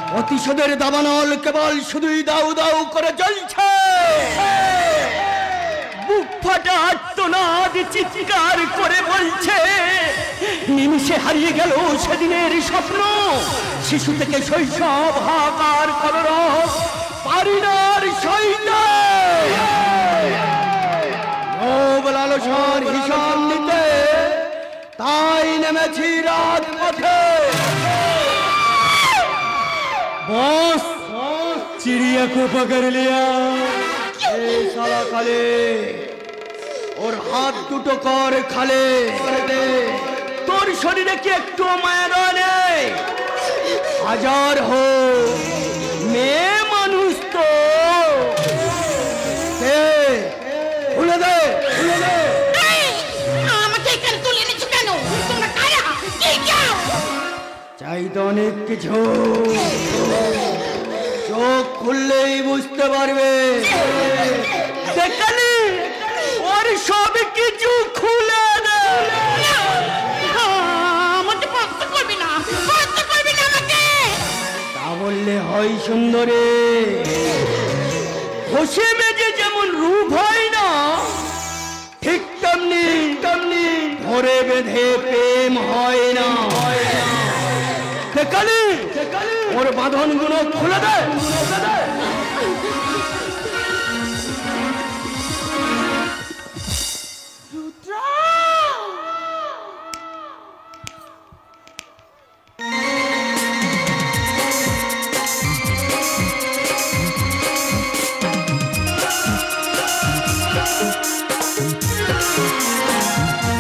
প্রতিশোধের দাবানল কেবল শুধুই দাউ দাউ করে জ্বলছে। বুক ফাটা আর্তনাদ চিৎকার করে বলছে, নিমিষে হারিয়ে গেল সেদিনের স্বপ্ন। শিশু থেকে শৈশব হাহাকার কলরব পারি না আর সইতে। লোভ লালসার হিসাব নিতে তাই নেমেছি রাজপথে। बॉस चिड़िया को पकड़ लिया। साला खाले और हाथ दुटो कर खाले। তোর শরীরে কি একটু মায়া নেই? হাজার হো মেয়ে মানুষ তো খুলে দে, খুলে দে। আমাকে এখানে তুলে এনেছো কেন? তোমরা কারা? কি চাও? চাই তো অনেক কিছু, চোখ খুললেই বুঝতে পারবে। দেখালি ওর সব কিছু খুলে দে। আমাকে কষ্ট করবি না, কষ্ট করবি না আমাকে। তা বললে হয় সুন্দরী? খুশি মেজে যেমন রূপ হয় না, ঠিক তেমনি তেমনি ধরে বেঁধে প্রেম হয় না। দেখালি ওর বাঁধন গুলো খুলে দে।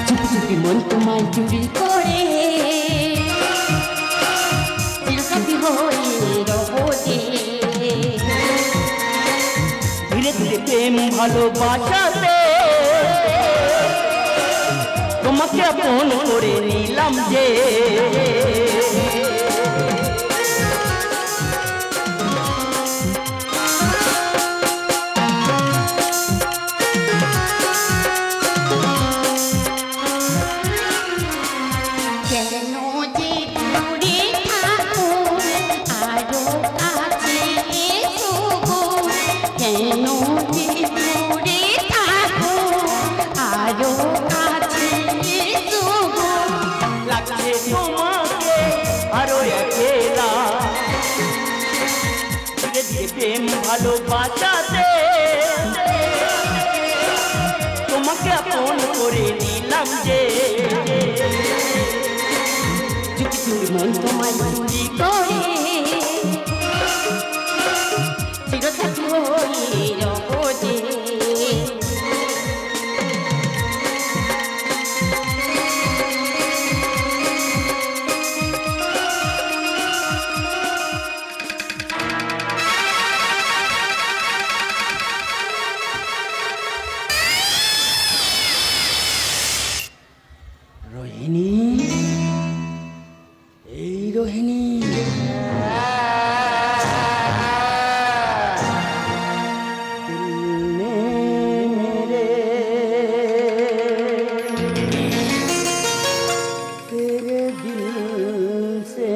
চুপি চুপি মন তোমায় চুরি করে চিরকাপি হয়ে রবতে। ধীরে ধীরে প্রেম ভালোবাসাতে তোমাকে আপন করে নিলাম যে। প্রেম ভালোবাসাতে তোমাকে আপন করে নিলাম যে। চুপি চুপি মন তোমায় চুরি করে চিরকাপি হয়ে রবতে। रोहिणी, ए रोहिणी, दिल ने मेरे तेरे दिल से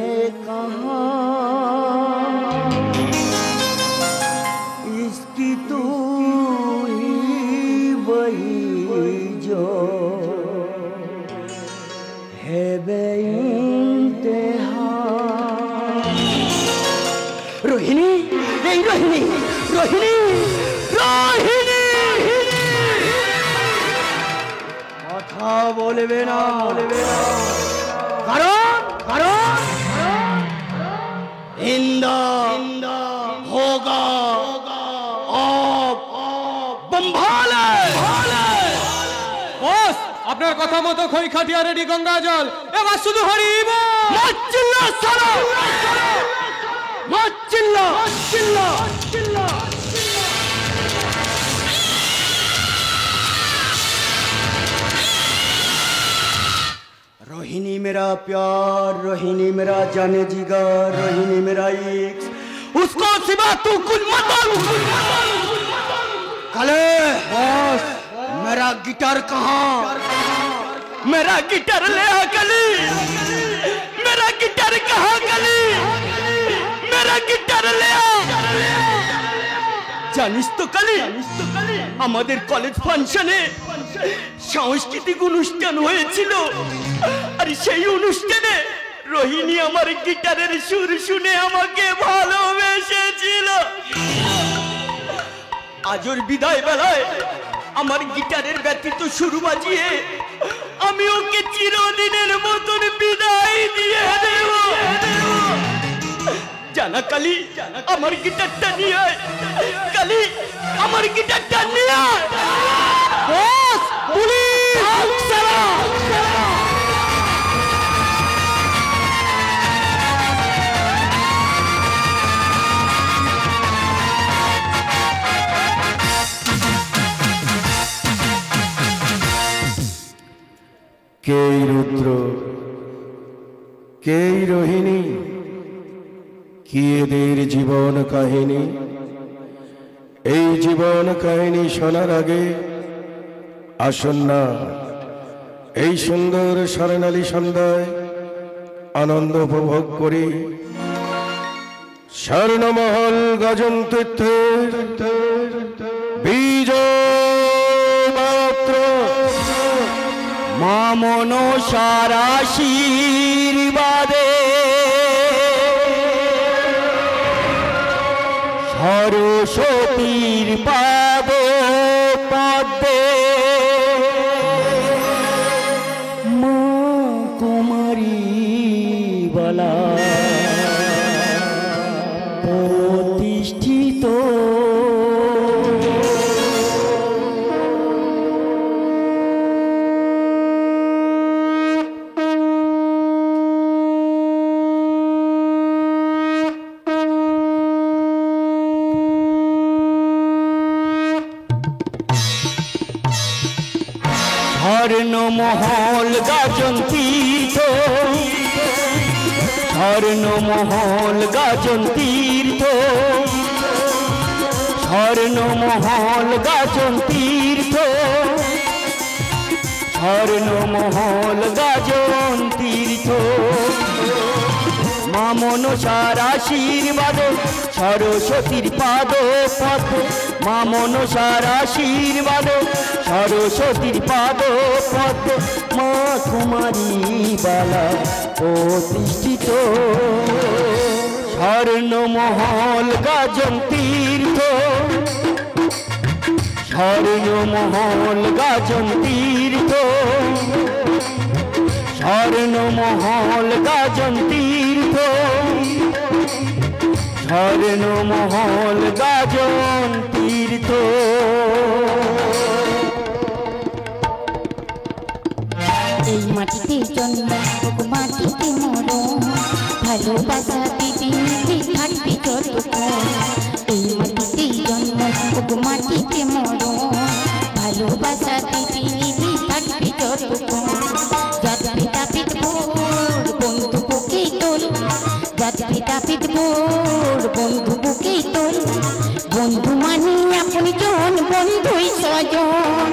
कहा, इसकी तू ही वही जो है बेइंतेहा। रोहिणी, नहीं रोहिणी, रोहिणी, रोहिणी, কথা বলবে না, কারণ কারণ इंदा होगा बम्भाले। বস আপনার কথা মতো খই খাটিয়া রেডি গঙ্গা জল। এবার শুধু হরিব। मत चिल्ला साला, मत चिल्ला, चिल्ला, चिल्ला। रोहिणी मेरा प्यार, रोहिणी मेरा जाने जिगर, रोहिणी मेरा इश्क, उसको सिवा तू कुछ मत बोल। काले बॉस, मेरा गिटार कहाँ? मेरा गिटार ले आ कली। জানিস তো কালী, আমাদের কলেজ ফাংশনে সাংস্কৃতিক অনুষ্ঠান হয়েছিল, আর সেই অনুষ্ঠানে রোহিণী আমার গিটারের সুর শুনে আমাকে ভালোবেসেছিল। আজর বিদায় বেলায় আমার গিটারের ব্যতীত সুর বাজিয়ে আমি ওকে চিরদিনের মতন বিদায় দিয়ে দেব। জানা কালী, আমার গিটারটা নিয়ে আয়। কালী, আমার গিটারটা নিয়ে আয়। বস, পুলিশ! কে রুদ্র, কে রোহিণী, কি এদের জীবন কাহিনী? এই জীবন কাহিনী শোনার আগে আসুন না এই সুন্দর স্বর্ণালী সন্ধ্যায় আনন্দ উপভোগ করি। স্বর্ণমহল গজন তীর্থের বিজয় মাত্র মা মনসার আশীর্বাদে সরস্বতীর পাদ পদ্মে মা কুমারী বলা প্রতিষ্ঠিত। স্বর্ণমহল গাজন তীর্থ, স্বর্ণমহল গাজন তীর্থ, স্বর্ণমহল গাজন তীর্থ, স্বর্ণমহল গাজন তীর্থ। মা মনসার আশীর্বাদে সরস্বতীর পাদ পদ্মে, মা মনসার আশীর্বাদে সরস্বতীর পাদ পদ্মে মা কুমারী বালা প্রতিষ্ঠিত। স্বর্ণমহল গাজন তীর্থ, স্বর্ণমহল গাজন তীর্থ, স্বর্ণমহল গাজন তীর্থ, স্বর্ণমহল গাজন তীর্থ। এই মাটিতে জন্ম, মাটিতে মরণ, ভালোবাসা দিদি থাকবে যতক্ষণ। এই মাটিতে জন্ম, মাটিতে মরণ, ভালোবাসা দিদি থাকবে যতক্ষণ। যাত্রী তাপিত ভোর বন্ধু বুকে তোল, যাত্রী তাপিত ভোর বন্ধু বুকে তোল। বন্ধু মানে আপনি জন, বন্ধুই স্বজন।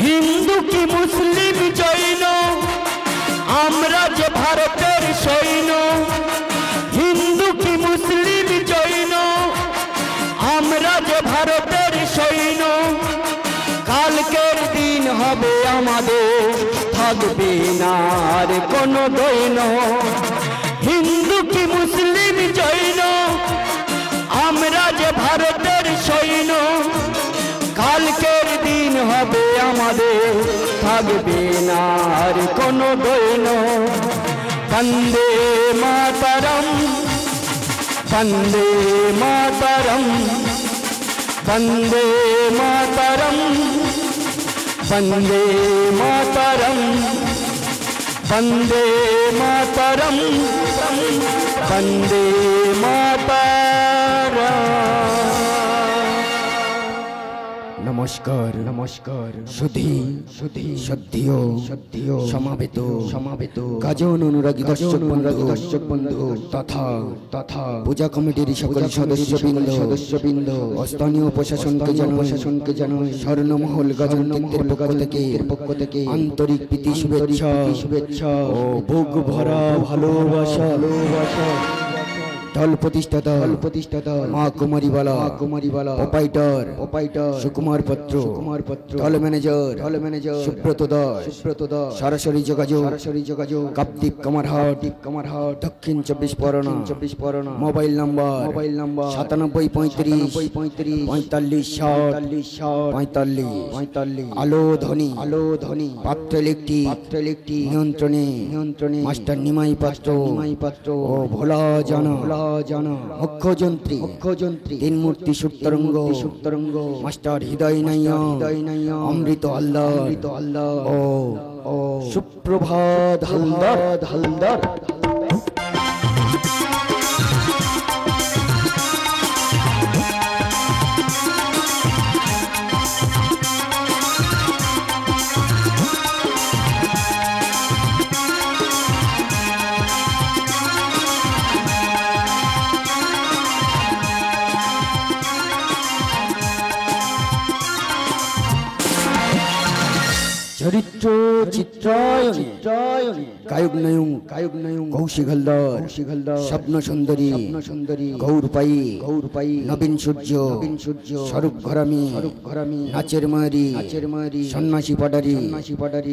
হিন্দু কি মুসলিম জৈন আমরা যে ভারতের সৈন্য, হিন্দু কি মুসলিম জৈন আমরা যে ভারতের সৈন্য। কালকের দিন হবে আমাদের, থাকবে না আর কোনো দৈন। হিন্দু কি মুসলিম জৈন আমরা যে ভারতের সৈন্য। কালকের দিন হবে আমাদের, থাকবে না আর কোনো দৈন। বন্দে মাতরম, বন্দে মাতরম, বন্দে মাতরম, বন্দে মাতরম, বন্দে মাতরম, বন্দে মাতরম। নমস্কার নমস্কার সুধী সুধী সদ্ধিও সমাবেত গাজন অনুরাগী দর্শক বন্ধু তথা পূজা কমিটির সকল সদস্যবৃন্দ স্থানীয় প্রশাসনকে যেন স্বর্ণমহল গাজনদের পক্ষ থেকে আন্তরিক প্রীতি শুভেচ্ছা ও বুক ভরা ভালোবাসা দল প্রতিষ্ঠাতা মা কুমারীবালা অপারেটর সুকুমার পত্র দল ম্যানেজার সুব্রত দাস সরাসরি যোগাযোগ কাপদ্বীপ কামারহাট দক্ষিণ 24 পরগনা মোবাইল নাম্বার 973545 আলো ধ্বনি পাত্র ইলেকট্রিক নিয়ন্ত্রণে মাস্টার নিমাই পাত্র ও ভোলা জানা মুখ্য যন্ত্রী তিন মূর্তি সুতরঙ্গ মাস্টার হৃদয় নাইয়া অমৃত আল্লাহ ও সুপ্রভাত হালদার চরিত্র চিত্রায়নে গায়ক নায়ক কৌশিক হালদার স্বপ্ন সুন্দরী গৌর পাই নবীন সূর্য স্বরূপ ঘরামি নাচের মারি সন্ন্যাসী পাডারি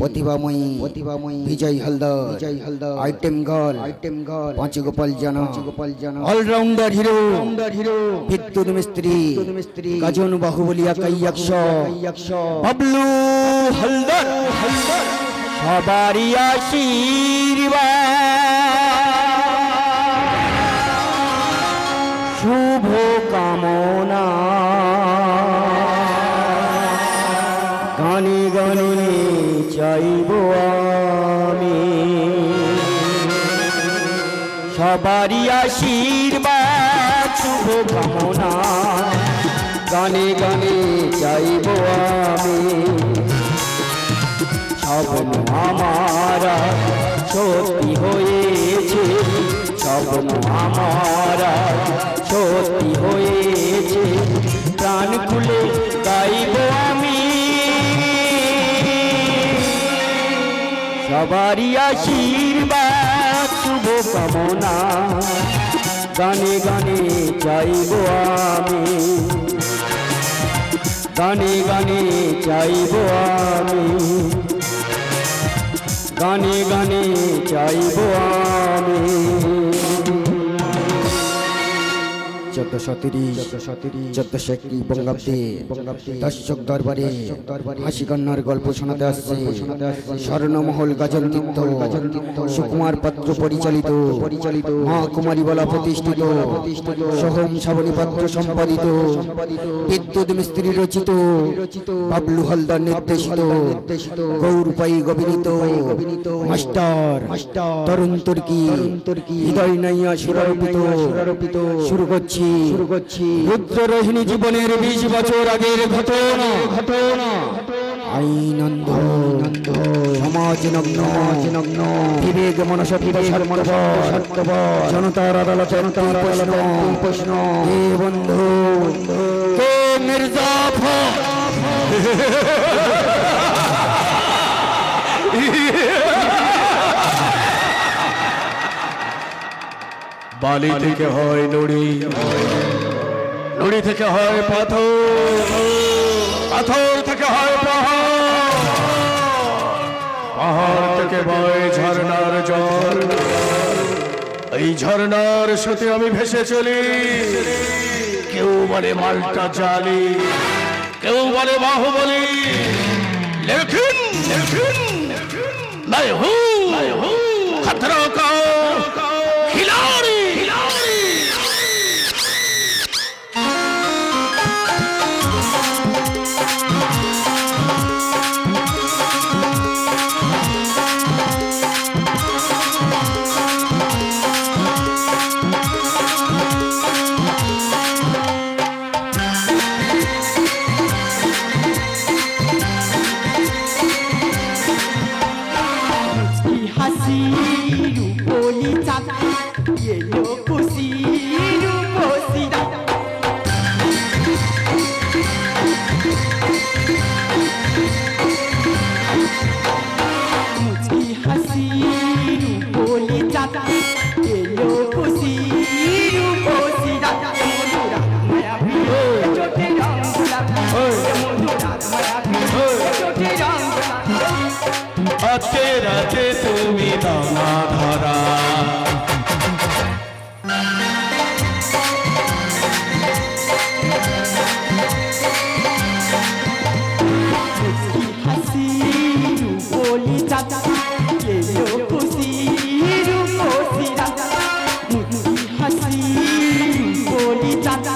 প্রতিভাময়ী বিজয় হালদার আইটেম গার্ল পাঁচ গোপাল জানা অলরাউন্ডার হিরো বিদ্যুৎ মিস্ত্রি গাজন বাহুবলী একাই 100 বাবলু হালদার সবারই আশীর্বাদ শুভ কামনা গানে গানে চাইব আমি সবারই আশীর্বাদ শুভ কামনা গানে গানে চাইব আমি স্বপ্ন আমারা সত্যি হয়েছে স্বপ্ন আমারা সত্যি হয়েছে প্রাণ খুলে গাইব আমি সবারই আশীর্বাদ শুভ কামনা গানে গানে চাইব আমি গানে গানে চাইব আমি গানে গানে চাইব আমি 1430 বঙ্গাব্দে দর্শক দরবারে হাসি কান্নার গল্প শোনাতে আসছে স্বর্ণমহল গাজন তীর্থ সুকুমার পাত্র পরিচালিত মা কুমারীবালা প্রতিষ্ঠিত সোহম শ্রাবণী পাত্র সম্পাদিত বিদ্যুৎ মিস্ত্রি রচিত বাবলু হালদার নির্দেশিত গৌর পাই অভিনীত মাস্টার তরুণ তুর্কি হৃদয় নাইয়া সুরারোপিত শুরু করছি রুদ্ররোহিণী জীবনের 20 বছর আগের ঘটনা আইনন্দ সমাজ নগ্ন বিবেক মনসত্ব জনতার আদালতের প্রশ্ন হে বন্ধু কে মির্জাফর বালি থেকে হয় নুড়ি থেকে হয় পাথর থেকে হয় পাহাড় থেকে বয় ঝর্ণার জল এই ঝর্ণার সাথে আমি ভেসে চলি কেউ বলে মালটা জালি কেউ বলে বাহুবলী লেকিন मैं हूँ खतरों का खिलाड़ी হাসি রূপলি চাঁদ এলো খুশি রূপসী রাত। মুচকি হাসি রূপলি চাঁদ এলো খুশি রূপসী রাত। মধুরা মায়াবী চোটে রং গোলাপ, মধুরা মায়াবী চোটে রং গোলাপ। আজকে রাতে তুমি দানা ধরা হাসি রূপলি চাঁদ এলো খুশি রূপসী রাত। মুচকি হাসি রূপলি চাঁদ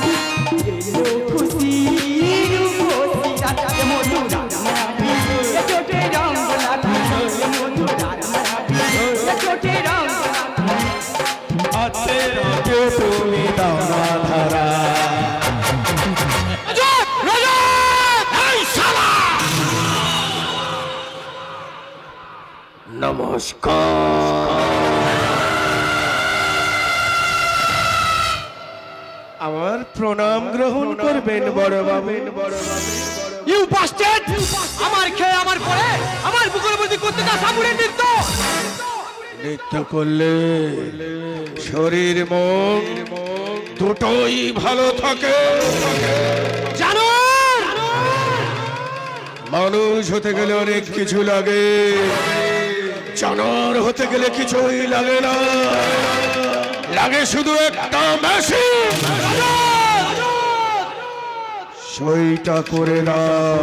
এলো খুশি রূপসী রাত। মধুরা মায়াবী চোটে রং গোলাপ, মধুরা মায়াবী চোটে রং গোলাপ। আজকে রাতে তুমি দানা ধরা। এই শালা! নমস্কার। আমার প্রণাম গ্রহণ করবেন বড় বাবু। You bastard! আমার খেয়ে আমার পরে আমার বুকের প্রতি করতে না সামুরে নৃত্য। নৃত্য করলে শরীর মন দুটোই ভালো থাকে। জানো মানুষ হতে গেলে অনেক কিছু লাগে, জানোয়ার হতে গেলে কিছুই লাগে না, লাগে শুধু একটা মেশিন। সইটা করে দাও।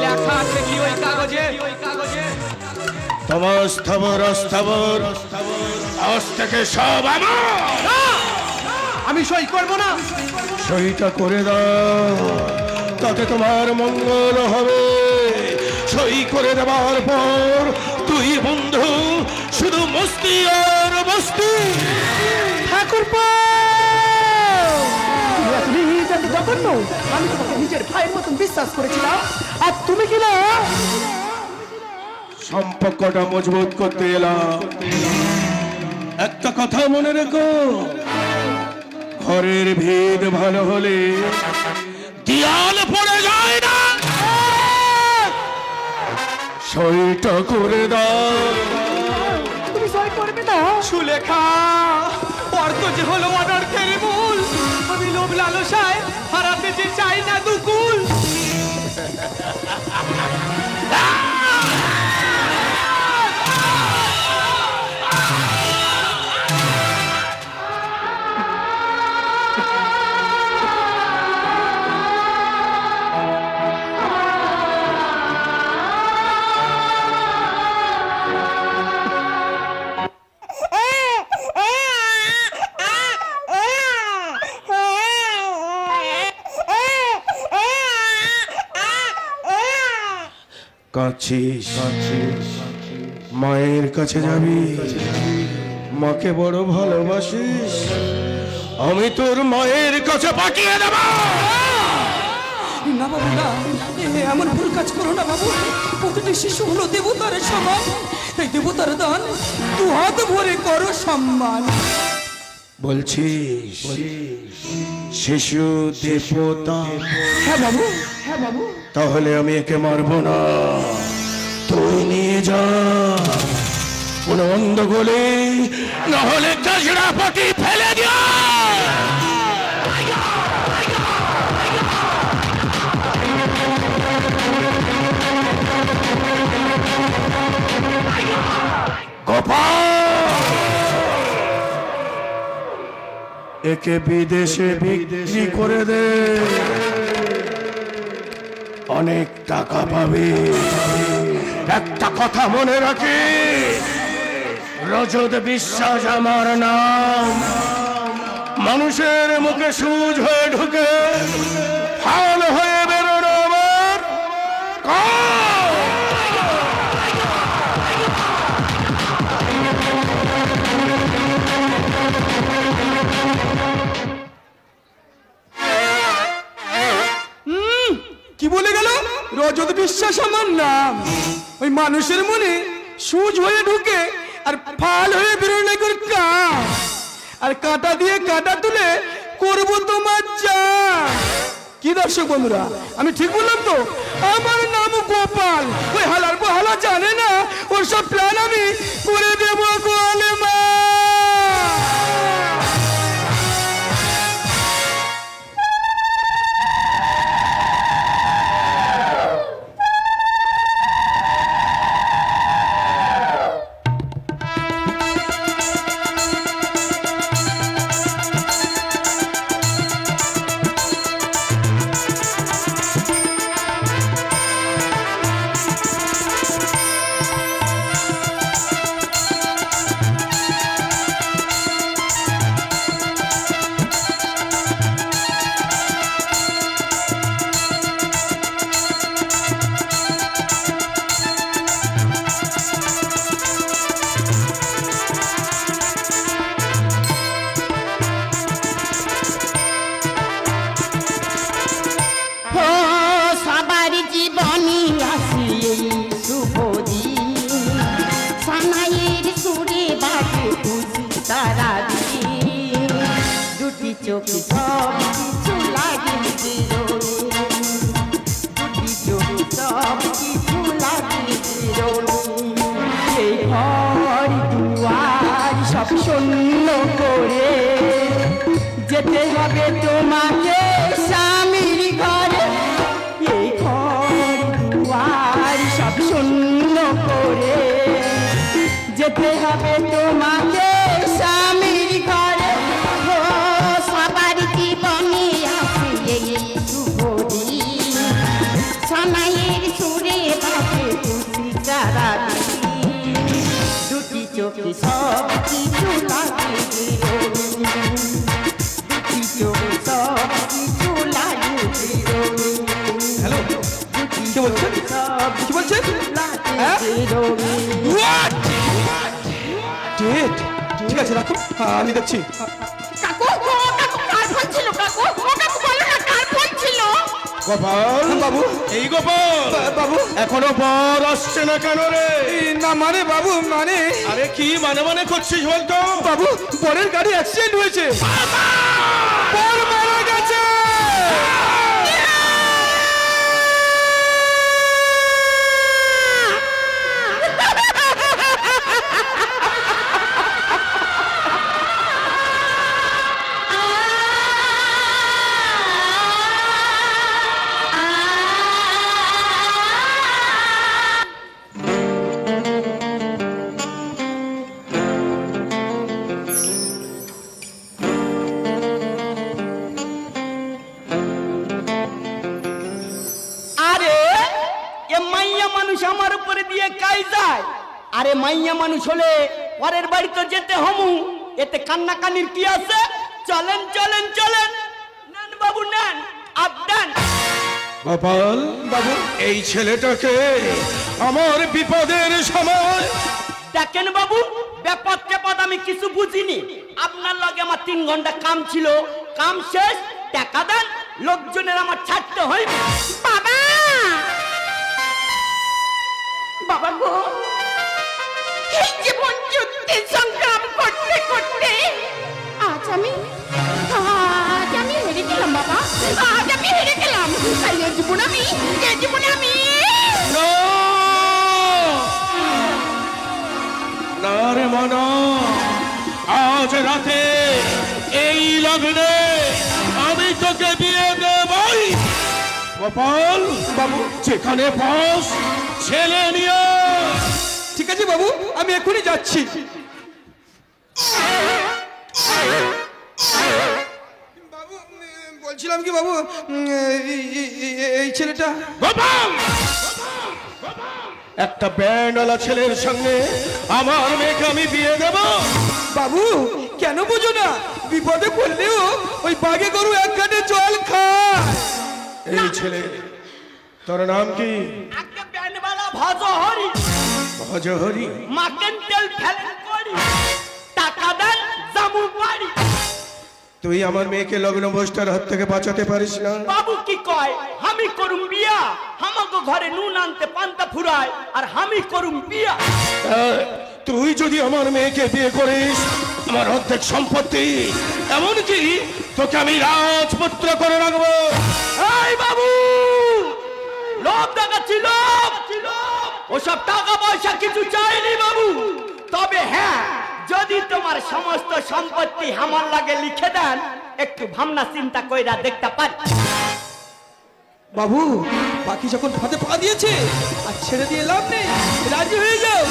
লেখা আছে কি ওই কাগজে? তোমার স্থাবর অস্থাবর আজ থেকে সব আমার। আমি সই করব না। সইটা করে দাও, তাতে তোমার মঙ্গল হবে। সই করে দেওয়ার পর তুই বন্ধু শুধু মস্তি আর মস্তি। ঠাকুরপো, তুমি এত জঘন্য! আমি তোমাকে নিজের ভাইয়ের মতন বিশ্বাস করেছিলাম, আর তুমি কি না সম্পর্কটা মজবুত করতে এলাম। একটা কথা মনে রেখো, ঘরের ভিত ভালো হলে দেয়াল পড়ে যায় না। সইটা করে দাও। তুমি সই করবে না? সুলেখা, অর্থ যে হলো অনর্থের মূল। আমি লোভ লালসায় হারাতে যে চাই না দুকুল। কাঁদছিস? মায়ের কাছে যাবি? মাকে বড় ভালোবাসিস? আমি তোর মায়ের কাছে পাঠিয়ে দেব। না বাবু না, এমন ভুল কাজ করো না বাবু। প্রতিটি শিশু হলো দেবতার সমান, এই দেবতার দান দু হাত ভরে করো সম্মান। বলছিস শিশু দেবতা? হ্যাঁ বাবু, হ্যাঁ বাবু। তাহলে আমি একে মারবো না, তুই নিয়ে যা কোনো অন্ধ গলে, নাহলে কাজড়া পাটি ফেলে দিয়া। একে বিদেশে বিক্রি করে দে, অনেক টাকা পাবে। একটা কথা মনে রাখি, রজত বিশ্বাস আমার নাম। মানুষের মুখে সুজ হয়ে ঢুকে ফাল হয়ে বেরোনো আমার কাজ। কি বলে গেল? রজত বিশ্বাস আমার নাম। ওই মানুষের মনে সুজ হয়ে ঢুকে আর ফাল হয়ে বেরোলে করে কাজ, আর কাঁটা দিয়ে কাঁটা তুলে করবো তোমার চান। কি দর্শক বন্ধুরা, আমি ঠিক বললাম তো? আমার নাম গোপাল। ওই হালার হালা জানে না, ওর সব প্ল্যান আমি করে দেবো গোয়ালে মা। চোখে সব কিছু লাগে দুটি চোখে সব কিছু লাগে এই ঘর দুয়ার সব শূন্য করে যেতে হবে তোমাকে স্বামীর ঘরে। এই ঘর দুয়ার সব শূন্য করে যেতে হবে তোমাকে স্বামীর ঘরে। সবার জীবনে আসে এই শুভ দিন, সানাইয়ের সুরে বাজে খুশি সারা দিন। দুটি চোখে সব কিছু লাগে দুটি চোখে সব কিছু লাগে হ্যালো, কি বলছেন? কি বলছেন? হ্যাঁ? ডেট? ঠিক আছে, রাখো, আমি দেখছি। কাকু, কাকু কার ফোন ছিল? কাকু, কাকু বলো না কার ফোন ছিল? গোপাল বাবু, এই গোপাল বাবু, এখনো বর আসছে না কেন রে? না মানে বাবু, মানে আরে কি মানে করছিস বলতো? বাবু, বরের গাড়ি অ্যাক্সিডেন্ট হয়েছে, বর মারা গেছে। আমার উপরে দিয়ে কাই যায়? আরে মাইয়া মানুষ হলে পরের বাড়িতে যেতে হমু, এতে কান্নাকানির কি আছে? চলেন চলেন চলেন, নেন বাবু নেন, আবদান। গোপাল বাবু, এই ছেলেটাকে আমার বিপদের সময়। দেখেন বাবু, ব্যাপার ট্যাপার আমি কিছু বুঝিনি। আপনার লগে আমার 3 ঘন্টা কাম ছিল, কাম শেষ, টাকা দেন, লোকজনের আমার ছাড়তে হইবে। বাবা, বাবা গো, এই জীবন যুদ্ধে সংগ্রাম করতে করতে আজ আমি হেরে গেলাম বাবা, আজ আমি হেরে গেলাম। তাই এই জীবনে আমি না রে মনা, আজ রাতে এই লগ্নে আমি তোকে বিয়ে দেবই। গোপাল বাবু, যেখানে পাস ছেলে নিয়ে। ঠিক আছে বাবু, আমি এখনই যাচ্ছি। বাবু, বলছিলাম কি বাবু, এই ছেলেটা। গোপাল, একটা ব্যান্ডওয়ালা ছেলের সঙ্গে আমার মেয়েকে আমি বিয়ে দেব? বাবু, কেন বুঝো না? বিপদে পড়লেও ওই বাঘে গরু এক ঘাটে জল খায়। এই ছেলে, তোর নাম কি? আগে ব্যান্ডওয়ালা ভজহরি, ভজহরি। মাকেন তেল ফেলেন করি, টাকা দেন জামু বাড়ি। তুই আমার মেয়েকে লগ্ন বসটার হাত থেকে বাঁচাতে পারিস না? বাবু কি কয়, আমি করুম বিয়া, আমাকে ঘরে নুন আনতে পান্তা ফুরায়, আর আমি করুম বিয়া। তুই যদি আমার মেয়েকে বিয়ে করিস, আমার অর্ধেক সম্পত্তি, এমনকি তোকে আমি রাজপুত্র করে রাখবো। এই বাবু, লোভ দেখাচ্ছি, লোভ। ওসব টাকা পয়সা কিছু চাইনি বাবু, তবে হ্যাঁ, যদি তোমার সমস্ত সম্পত্তি আমার লাগে লিখে দেন, একটু ভাবনা চিন্তা কইরা দেখতে পারি। বাবু, পাখি যখন ফাঁদে পা দিয়েছে আর ছেড়ে দিয়ে লাভ নেই, রাজি হয়ে যাও।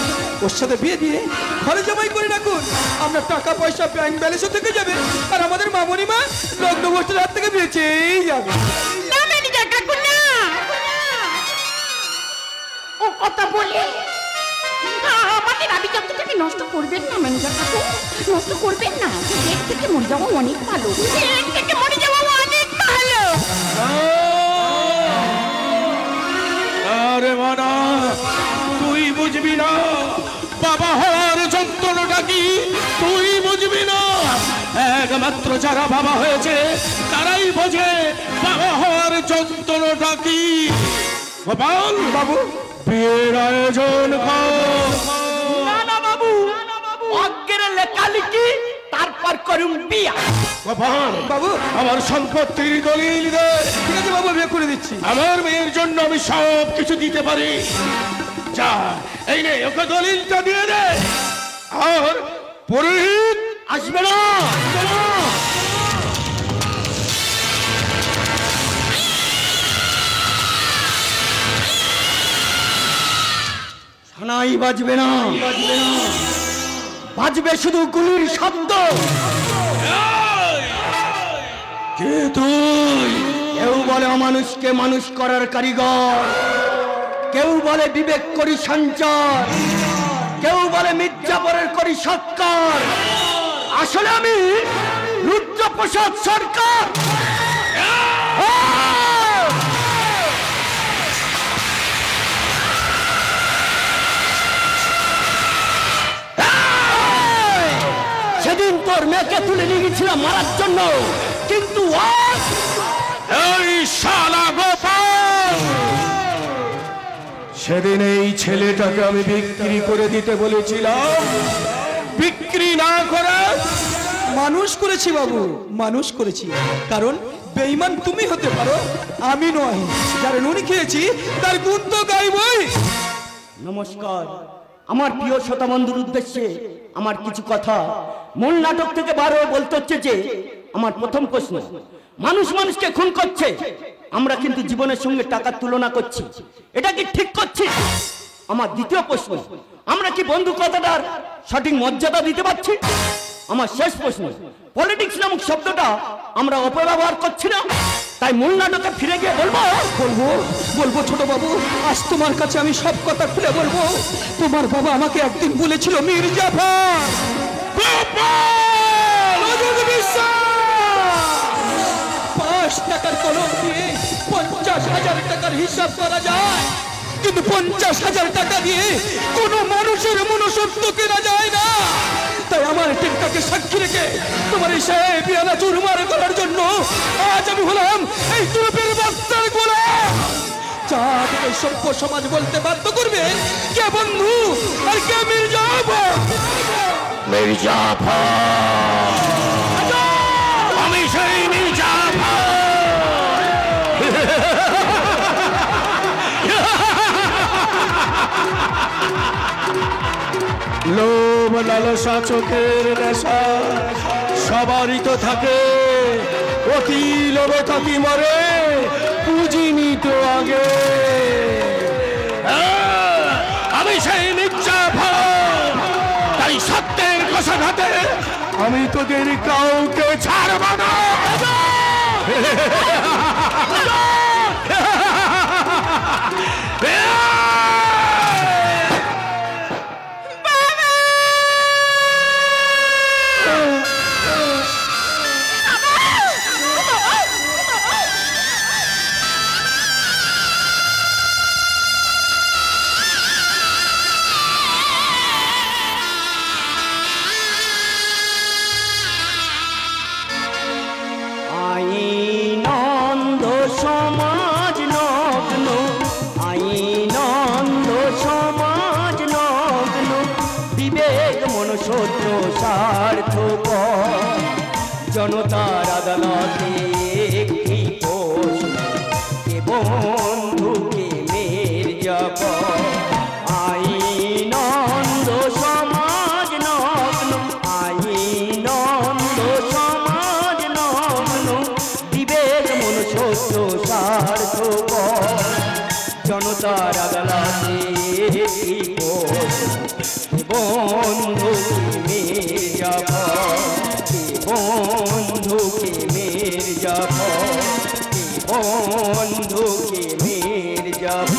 ওর সাথে বিয়ে দিয়ে ঘরে জমাই করে রাখুন। আমরা টাকা পয়সা ব্যাংক ব্যালেন্সও থেকে যাবে, আর আমাদের মামনি মা লগ্ন বস্তুর হাত থেকে বেঁচেই যাবে। না ম্যানেজার কাকু, না। ও কথা বলে আমাদের আভিজাত্যটাকে নষ্ট করবেন না ম্যানেজার কাকু, নষ্ট করবেন না। এর থেকে মরে যাওয়া অনেক ভালো, এর থেকে মরে যাওয়া অনেক ভালো। আরে মানা, তুই বুঝবি না বাবা হওয়ার যন্ত্রণাটা কি, তুই বুঝবি না। একমাত্র যারা বাবা হয়েছে তারাই বোঝে বাবা হওয়ার যন্ত্রণাটা কি। গোপাল বাবু, বিয়ের আয়োজন কর। না না বাবু, অজ্ঞের লেখালেখি, তারপর করুন বিয়া। গোপাল বাবু, আমার সম্পত্তির দলিল দে। ঠিক আছে বাবু, বিয়ে করে দিচ্ছি। আমার মেয়ের জন্য আমি সব কিছু দিতে পারি। যা, এই নে, ওকে দলিলটা দিয়ে দে। আর পুরোহিত আসবে না। সানাই বাজবে না, বাজবে শুধু গুলির শব্দ। কে তুই? কেউ বলে অমানুষকে মানুষ করার কারিগর, কেউ বলে বিবেক করি সঞ্চার, কেউ বলে মির্জাপুরের করি সৎকার। আসলে আমি রুদ্রপ্রসাদ সরকার। সেদিন তোর মেয়েকে তুলে নিয়ে গেছিলাম মারার জন্য, কিন্তু আজ এই শালা গোপাল, সেদিন এই ছেলেটাকে আমি বিক্রি করে দিতে বলেছিলাম, বিক্রি না করে মানুষ করেছি বাবু, মানুষ করেছি। কারণ বেঈমান তুমি হতে পারো, আমি নয়। যার নুনি খেয়েছি তার গুণ তো গাইবই। নমস্কার, আমার প্রিয় শ্রোতা বন্ধুর উদ্দেশ্যে আমার কিছু কথা। মূল নাটক থেকে বারবার বলতে হচ্ছে যে আমার প্রথম প্রশ্ন, মানুষ মানুষকে খুন করছে, আমরা কিন্তু জীবনের সঙ্গে টাকার তুলনা করছি, এটা কি ঠিক করছি? আমার দ্বিতীয় প্রশ্ন, আমরা কি বন্ধু কথাটার সঠিক মর্যাদা দিতে পারছি? আমার শেষ প্রশ্ন, পলিটিক্স নামক শব্দটা আমরা অপব্যবহার করছি না? তাই মূল নাটকে ফিরে গিয়ে বলবো বলবো বলবো ছোট বাবু, আজ তোমার কাছে আমি সব কথা খুলে বলবো। তোমার বাবা আমাকে একদিন বলেছিল মির্জাফর। পাঁচ টাকার কলম দিয়ে 50,000 টাকার হিসাব করা যায়, কিন্তু 50,000 টাকা দিয়ে কোনো মানুষের মনুষ্যত্ব কেনা যায় না। তাই আমার টেকটাকে সাক্ষী রেখে তোমার এই সাহেব বিয়ানা চুরমার করার জন্য আজ আমি হলাম এই তুরপের বাচ্চার গোলাম। যাদেরকে সভ্য সমাজ বলতে বাধ্য করবে কে বন্ধু আর কে মির্জাফর। আমি সেই মির্জাফর। লোভ লালসা চোখের নেশা সবারই তো থাকে, অতি লোভ থাকি মরে, বুঝিনি তো আগে। আমি সেই মির্জাফর, তাই সত্যের কষাঘাতে আমি তোদের কাউকে ছাড়ব না। আইনন্দ সম মনুষ্য স্বার্থ জনতার আদালতে একটি প্রশ্ন কে বন্ধুকে মের যাব আইনন্দ সমাজ নগ্ন আইনন্দ সমাজ নগ্ন বিবেক মনুষ্য স্বার্থ জনতার আদালতে একটি প্রশ্ন বন্ধুকে মের যাব বন্ধুকে মের যাব বন্ধুকে মের যাব